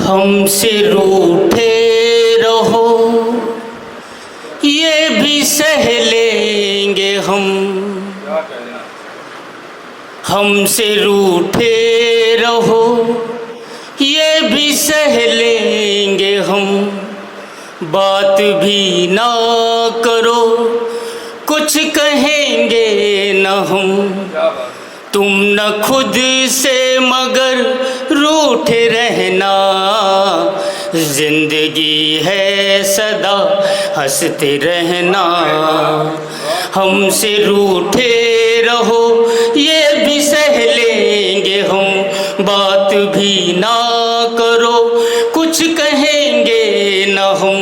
हमसे रूठे रहो ये भी सह लेंगे हम। हमसे रूठे रहो ये भी सह लेंगे हम। बात भी ना करो कुछ कहेंगे न हम। तुम न खुद से मगर रूठे रहना। जिंदगी है सदा हंसते रहना। हमसे रूठे रहो ये भी सह लेंगे हम। बात भी ना करो कुछ कहेंगे न हम।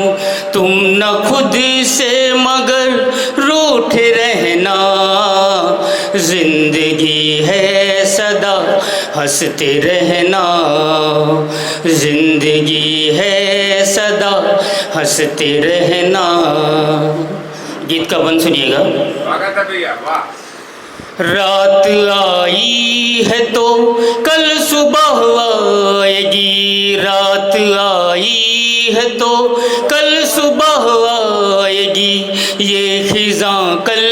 तुम न खुद से मगर रूठे रहना। जिंदगी है सदा हंसते रहना। जिंदगी है सदा हंसते रहना। गीत का बंद सुनिएगा। रात आई है तो कल सुबह आएगी। रात आई है तो कल सुबह आएगी। ये खिज़ां कल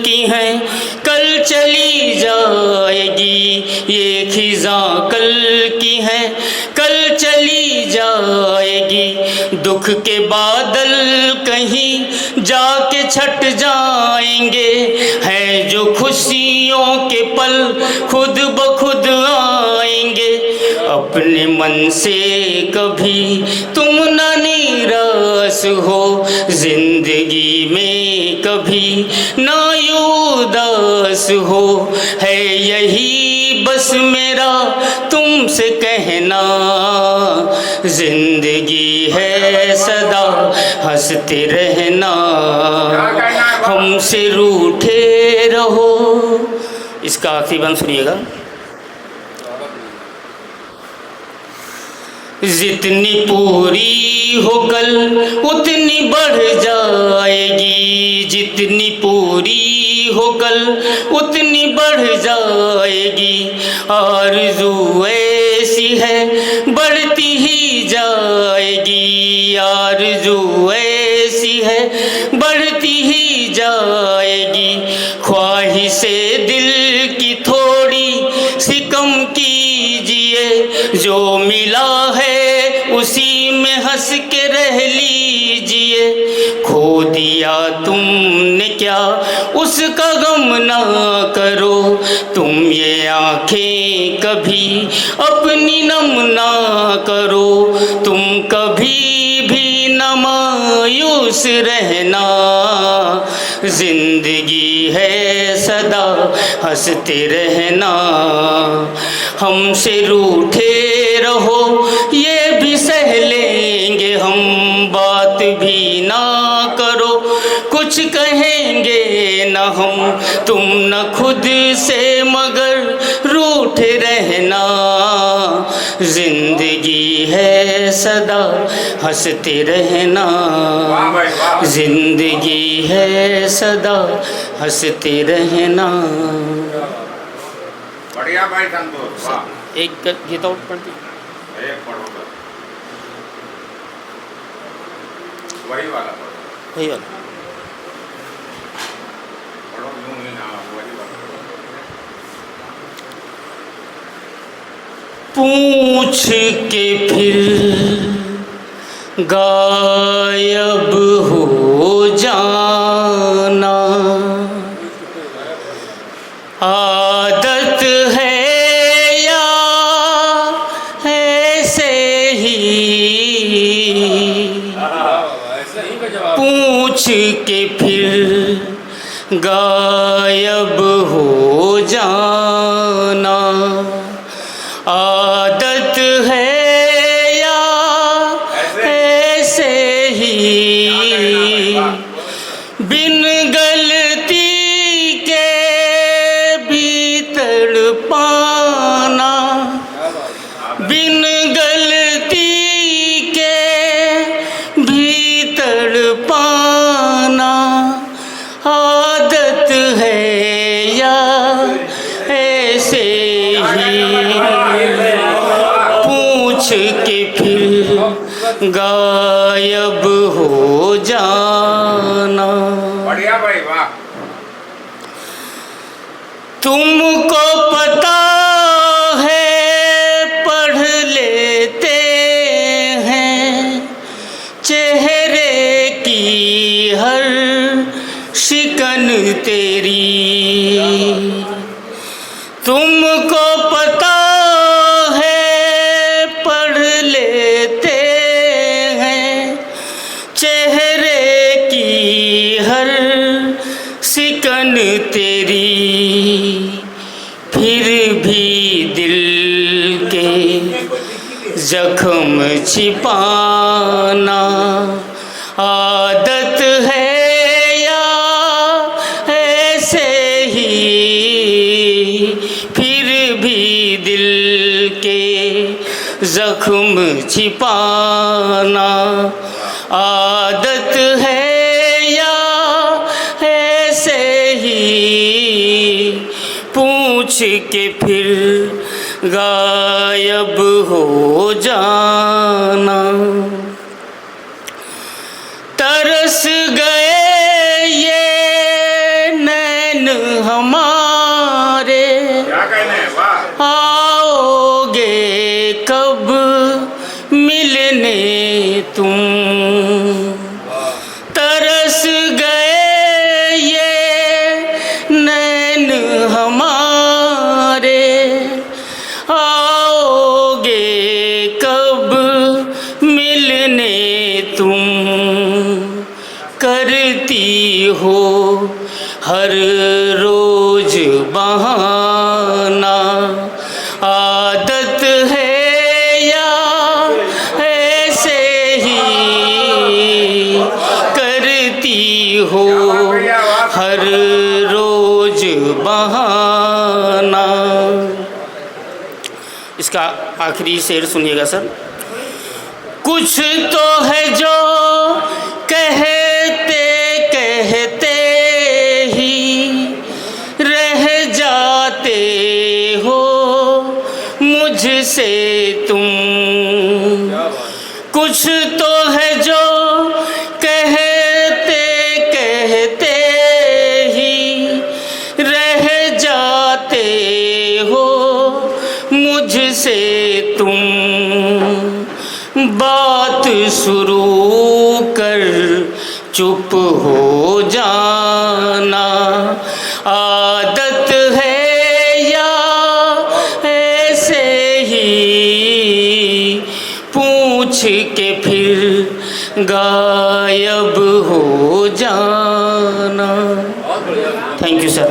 की हैं कल चली जाएगी। ये खिज़ां कल की हैं कल चली जाएगी। दुख के बादल कहीं जाके छट जाएंगे। हैं जो खुशियों के पल खुद ब खुद आएंगे। अपने मन से कभी तुम न निराश हो। जिंदगी में कभी ना उदास हो। है यही बस मेरा तुमसे कहना। जिंदगी है सदा हंसते रहना। हमसे रूठे रहो। इसका आखिरी बंद सुनिएगा। जितनी पूरी हो कल उतनी बढ़ जाएगी। जितनी पूरी हो कल उतनी बढ़ जाएगी। आरज़ू ऐसी है बढ़ती ही जाएगी। आरज़ू ऐसी है बढ़ती ही जाएगी। ख्वाहिशे दिल की थोड़ी सी कम कीजिए। जो मिला है उसी में हंस के रह लीजिए। खो दिया तुमने क्या उसका गम ना करो। तुम ये आँखें कभी अपनी नम ना करो। तुम कभी भी न मायूस रहना। जिंदगी है सदा हंसते रहना। हमसे रूठे रहो ये भी सह लेंगे हम। बात भी ना करो कुछ कहेंगे न हम। तुम न खुद से मगर रूठे रहना। जिंदगी है सदा हंसते रहना। जिंदगी है सदा हंसते रहना। बढ़िया भाई संतोष। एक गीत और पढ़ती। वही वाला वही वाला। पूछ के फिर गायब हो जाना। आदत है या ऐसे ही। पूछ के फिर गायब हो जाना। आदत है या ऐसे ही। बिन गलती के भी तड़पाना। बिन गलती के भी तड़पाना। आदत है या फिर गायब हो जाना। बढ़िया भाई वाह। तुमको पता है पढ़ लेते हैं चेहरे की हर शिकन तेरी। तुमको पता है पढ़ लेते हैं चेहरे की हर शिकन तेरी। फिर भी दिल के जख्म छिपाना आदत है या ऐसे ही। फिर भी दिल के जख्म छिपाना आदत है या ऐसे ही। पूछ के फिर गायब हो जाना। तरस गए ये नैन हमारे क्या कहने हैं वाह। आओगे कब मिलने तुम। तरस गए ये नैन हमारे आओगे कब मिलने तुम। करती हो हर रोज बहाना आदत है या ऐसे ही। करती हो हर रोज बहाना। इसका आखिरी शेर सुनिएगा सर। कुछ तो है जो कहते कहते ही रह जाते हो मुझसे तुम। कुछ तो है जो कहते कहते ही रह जाते हो मुझसे तुम। बात शुरू कर चुप हो जाना आदत है या ऐसे ही। पूछ के फिर गायब हो जाना। Thank you sir.